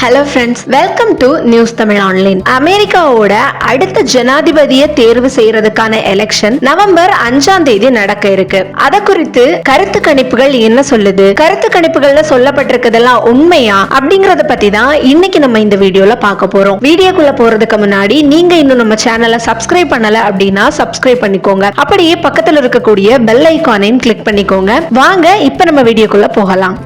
Hello friends, welcome to news Tamil online. அமெரிக்காவோட அடுத்த ஜனாதிபதியை தேர்வு செய்யறதுக்கான எலெக்ஷன் நவம்பர் 5ஆம் தேதி நடக்க இருக்கு. அத குறித்து கருத்து கணிப்புகள் என்ன சொல்லுது, கருத்து கணிப்புகள்ல சொல்லப்பட்டிருக்கிறதெல்லாம் உண்மையா அப்படிங்கறத பத்தி தான் இன்னைக்கு நம்ம இந்த வீடியோல பார்க்க போறோம். வீடியோக்குள்ள போறதுக்கு முன்னாடி நீங்க இன்னும் நம்ம சேனலை சப்ஸ்கிரைப் பண்ணல அப்படின்னா சப்ஸ்கிரைப் பண்ணிக்கோங்க. அப்படியே பக்கத்துல இருக்கக்கூடிய பெல் ஐகானையும் கிளிக் பண்ணிக்கோங்க. வாங்க இப்ப நம்ம வீடியோக்குள்ள போகலாம்.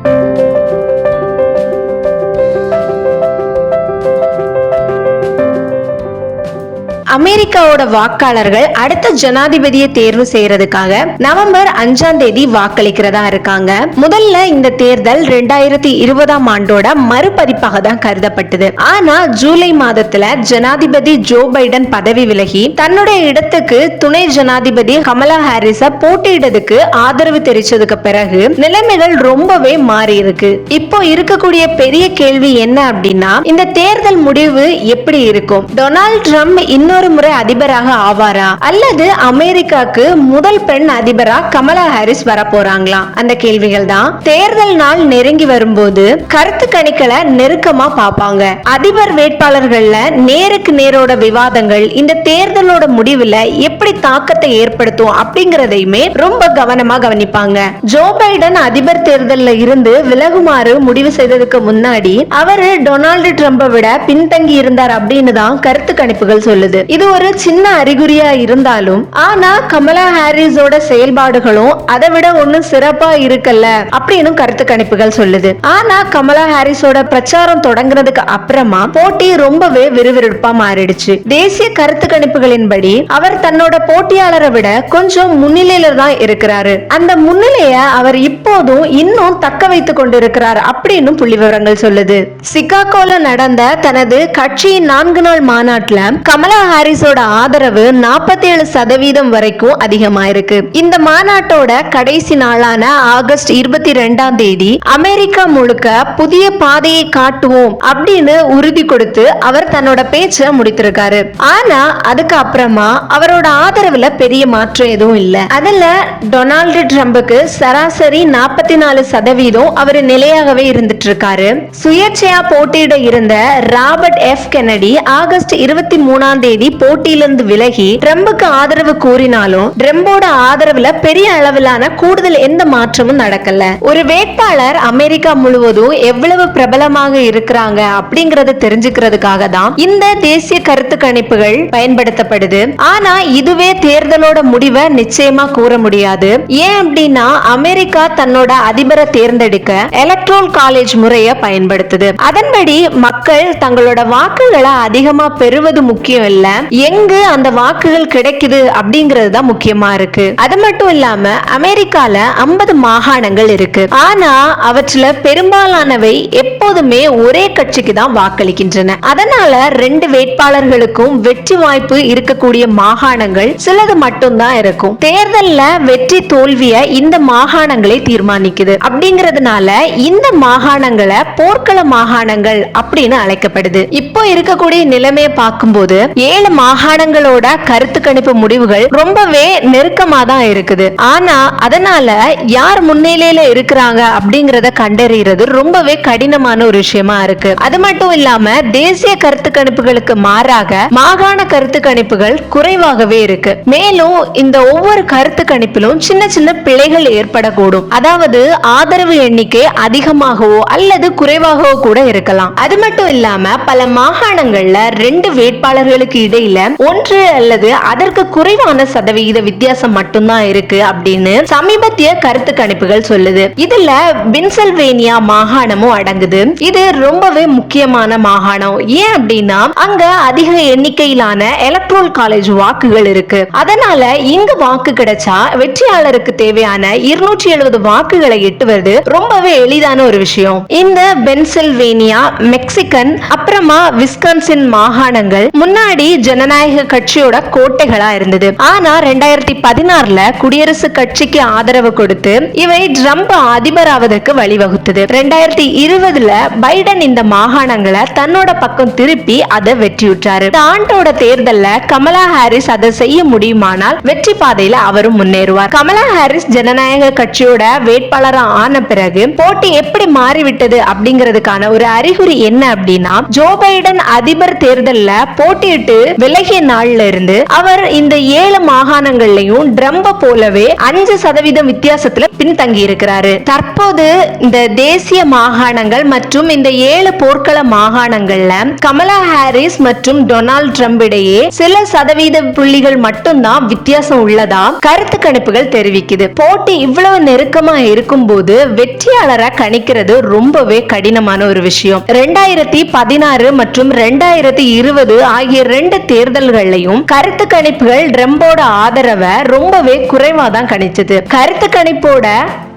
அமெரிக்காவோட வாக்காளர்கள் அடுத்த ஜனாதிபதியை தேர்வு செய்யறதுக்காக நவம்பர் 5ஆம் தேதி வாக்களிக்கிறதா இருக்காங்க. முதல்ல இந்த தேர்தல் 2020ஆம் ஆண்டோட மறுபதிப்பாக தான் கருதப்பட்டது. ஆனா ஜூலை மாதத்துல ஜனாதிபதி ஜோ பைடன் பதவி விலகி தன்னுடைய இடத்துக்கு துணை ஜனாதிபதி கமலா ஹாரிஸ போட்டியிடதுக்கு ஆதரவு தெரிவிச்சதுக்கு பிறகு நிலைமைகள் ரொம்பவே மாறி இருக்கு. இப்போ இருக்கக்கூடிய பெரிய கேள்வி என்ன அப்படின்னா, இந்த தேர்தல் முடிவு எப்படி இருக்கும்? டொனால்ட் ட்ரம்ப் இன்னொரு முறை அதிபராக ஆவாரா, அல்லது அமெரிக்காக்கு முதல் பெண் அதிபரா கமலா ஹாரிஸ் வர போறாங்களா? அந்த கேள்விகள் தான் தேர்தல் நாள் நெருங்கி வரும்போது கருத்து கணிக்கல நெருக்கமா பாப்பாங்க. அதிபர் வேட்பாளர்கள்ல நேருக்கு நேரோட விவாதங்கள் இந்த தேர்தலோட முடிவுல எப்படி தாக்கத்தை ஏற்படுத்தும் அப்படிங்கறதையுமே ரொம்ப கவனமா கவனிப்பாங்க. ஜோ பைடன் அதிபர் தேர்தல்ல இருந்து விலகுமாறு முடிவு செய்ததுக்கு முன்னாடி அவரு டொனால்டு ட்ரம்பை விட பின்தங்கி இருந்தார் அப்படின்னு தான் கருத்து கணிப்புகள் சொல்லுது. இது ஒரு சின்ன அறிகுறியா இருந்தாலும், ஆனா கமலா ஹாரிஸோட செயல்பாடுகளும் அதை விட ஒன்னும் சிறப்பா இருக்கல அப்படின்னு கருத்து கணிப்புகள் சொல்லுது. ஆனா கமலா ஹாரிஸோட பிரச்சாரம் தொடங்குறதுக்கு அப்புறமா போட்டி ரொம்பவே விறுவிறுப்பா மாறிடுச்சு. தேசிய கருத்து கணிப்புகளின்படி அவர் தன்னோட போட்டியாளரை விட கொஞ்சம் முன்னிலையில தான் இருக்கிறாரு. அந்த முன்னிலைய அவர் இப்போதும் இன்னும் தக்க வைத்துக் கொண்டிருக்கிறார் அப்படின்னு புள்ளி விவரங்கள் சொல்லுது. சிகாகோல நடந்த தனது கட்சியின் 4 நாள் மாநாட்டுல கமலா ஹாரிஸோட ஆதரவு 47% வரைக்கும் அதிகமாயிருக்கு. இந்த மாநாட்டோட கடைசி நாளான ஆகஸ்ட் 22ஆம் தேதி அமெரிக்கா முழுக்க புதிய பாதையை காட்டுவோம் அப்படின்னு உறுதி கொடுத்து அவர் தன்னோட பேச்ச முடித்திருக்காரு. ஆனா அதுக்கு அப்புறமா அவரோட ஆதரவுல பெரிய மாற்றம் எதுவும் இல்ல. அதுல டொனால்டு ட்ரம்புக்கு சராசரி 44% அவர் நிலையாகவே இருந்துட்டு இருக்காரு. சுயேட்சையா போட்டியிட இருந்த ராபர்ட் எஃப் கென்னடி ஆகஸ்ட் 23ஆம் தேதி போட்டியிலிருந்து விலகி ட்ரம்புக்கு ஆதரவு கூறினாலும் ட்ரம்போட ஆதரவுல பெரிய அளவிலான கூடுதல் எந்த மாற்றமும் நடக்கல. ஒரு வேட்பாளர் அமெரிக்கா முழுவதும் எவ்வளவு பிரபலமாக இருக்கிறாங்க அப்படிங்கறத தெரிஞ்சுக்கிறதுக்காக தான் இந்த தேசிய கருத்து கணிப்புகள் பயன்படுத்தப்படுது. ஆனா இதுவே தேர்தலோட முடிவை நிச்சயமா கூற முடியாது. ஏன் அப்படின்னா அமெரிக்கா தன்னோட அதிபரை தேர்ந்தெடுக்க எலக்ட்ரல் காலேஜ் முறையை பயன்படுத்துது. அதன்படி மக்கள் தங்களோட வாக்குகளை அதிகமா பெறுவது முக்கியம் இல்ல, எங்கு அந்த வாக்குகள் கிடைக்குது அப்படிங்கிறது தான் முக்கியமா இருக்கு. அது மட்டும் இல்லாம அமெரிக்கால 50 மாகாணங்கள் இருக்கு. ஆனா அவற்றுல பெரும்பாலானவை எப்போதுமே ஒரே கட்சிக்கு தான் வாக்களிக்கின்றன. அதனால 2 வேட்பாளர்களுக்கும் வெற்றி வாய்ப்பு இருக்கக்கூடிய மாகாணங்கள் சிலது மட்டும் தான் இருக்கும். தேர்தல்ல வெற்றி தோல்விய இந்த மாகாணங்களை தீர்மானிக்குது. அப்படிங்கிறதுனால இந்த மாகாணங்களை போர்க்கள மாகாணங்கள் அப்படின்னு அழைக்கப்படுது. இப்போ இருக்கக்கூடிய நிலைமையை பார்க்கும்போது 7 மாகாணங்களோட கருத்து கணிப்பு முடிவுகள் ரொம்பவே நெருக்கமா தான் இருக்குது. ஆனா அதனால யார் முன்னிலையில இருக்கிறாங்க அப்படிங்கறத கண்டறியறது ரொம்பவே கடினமான ஒரு விஷயமா இருக்கு. அது மட்டும் இல்லாம தேசிய கருத்து கணிப்புகளுக்கு மாறாக மாகாண கருத்து கணிப்புகள் குறைவாகவே இருக்கு. மேலும் இந்த ஒவ்வொரு கருத்து கணிப்பிலும் சின்ன சின்ன பிழைகள் ஏற்படக்கூடும். அதாவது ஆதரவு எண்ணிக்கை அதிகமாகவோ அல்லது குறைவாகவோ கூட இருக்கலாம். அது மட்டும் இல்லாம பல மாகாணங்கள்ல 2 வேட்பாளர்களுக்கு இடையில 1 அல்லது அதற்கு குறைவான சதவிகித வித்தியாசம் மட்டும்தான் இருக்கு அப்படின்னு சமீபத்திய கருத்து கணிப்புகள் சொல்லுது. இதுல பென்சில்வேனியா மாகாணமும் அடங்குது. இது ரொம்பவே முக்கியமான மாகாணம். ஏன் அப்படின்னா அங்க அதிக எண்ணிக்கையிலான எலக்ட்ரல் காலேஜ் வாக்குகள் இருக்கு. அதனால இங்க வாக்கு கிடைச்சா வெற்றியாளருக்கு தேவையான 270 வாக்குகளை எட்டுவது ரொம்பவே எளிதான ஒரு விஷயம். இந்த பென்சில்வேனியா, மெக்சிகன், அப்புறமா விஸ்கான்சின் மாகாணங்கள் முன்னாடி ஜனநாயக கட்சியோட கோட்டைகளா இருந்தது. ஆனா 2016ல குடியரசு கட்சிக்கு ஆதரவு கொடுத்து இவை ட்ரம்ப் அதிபராவதற்கு வழிவகுத்தது. 2020ல பைடன் இந்த மாகாணங்களை தன்னோட பக்கம் திருப்பி அதை வெற்றியுற்றாரு. இந்த ஆண்டோட தேர்தல்ல கமலா ஹாரிஸ் அதை செய்ய முடியுமானால் வெற்றி பாதையில அவரும் முன்னேறுவார். கமலா ஹாரிஸ் ஜனநாயக கட்சியோட வேட்பாளரா ஆன பிறகு போட்டி எப்படி மாறிவிட்டது அப்படிங்கிறதுக்கான ஒரு அறிகுறி என்ன அப்படின்னா, ஜோ பைடன் அதிபர் தேர்தல்ல போட்டியிட்டு விலகிய நாள்ல இருந்து அவர் இந்த 7 மாகாணங்கள்லயும் ட்ரம்ப போலவே 5% வித்தியாசத்துல பின்தங்கி இருக்கிறாரு. தற்போது இந்த தேசிய மாகாணங்கள் மற்றும் இந்த 7 போர்க்கள மாகாணங்கள்ல கமலா ஹாரிஸ் மற்றும் டொனால்ட் ட்ரம்ப் இடையே சில சதவீத புள்ளிகள் மட்டும்தான் வித்தியாசம் உள்ளதா கருத்து கணிப்புகள் தெரிவிக்குது. போட்டி இவ்வளவு நெருக்கமா இருக்கும் போது வெற்றியாளரை கணிக்கிறது ரொம்பவே கடினமான ஒரு விஷயம். 2016 மற்றும் 2020 ஆகிய 2 தேர்தல்களையும் கருத்து கணிப்புகள் ட்ரம்போட ஆதரவை ரொம்பவே குறைவா தான் கணிச்சது. கருத்து கணிப்போட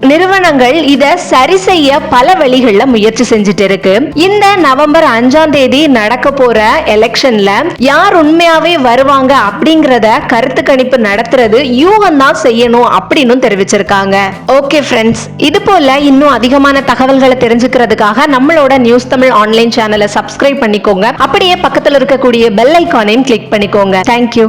நிறுவனங்கள் இத சரி செய்ய பல வழிகள்ல முயற்சி செஞ்சுட்டு இருக்கு. இந்த நவம்பர் 5ஆம் தேதி நடக்க போற எலெக்ஷன்ல யார் உண்மையாவே வருவாங்க அப்படிங்கறத கருத்து கணிப்பு நடத்துறது யூகம் தான் செய்யணும் அப்படின்னு தெரிவிச்சிருக்காங்க. ஓகே ஃப்ரெண்ட்ஸ், இது போல இன்னும் அதிகமான தகவல்களை தெரிஞ்சுக்கிறதுக்காக நம்மளோட நியூஸ் தமிழ் ஆன்லைன் சேனலை சப்ஸ்கிரைப் பண்ணிக்கோங்க. அப்படியே பக்கத்துல இருக்கக்கூடிய பெல் ஐகானையும் கிளிக் பண்ணிக்கோங்க. தேங்க்யூ.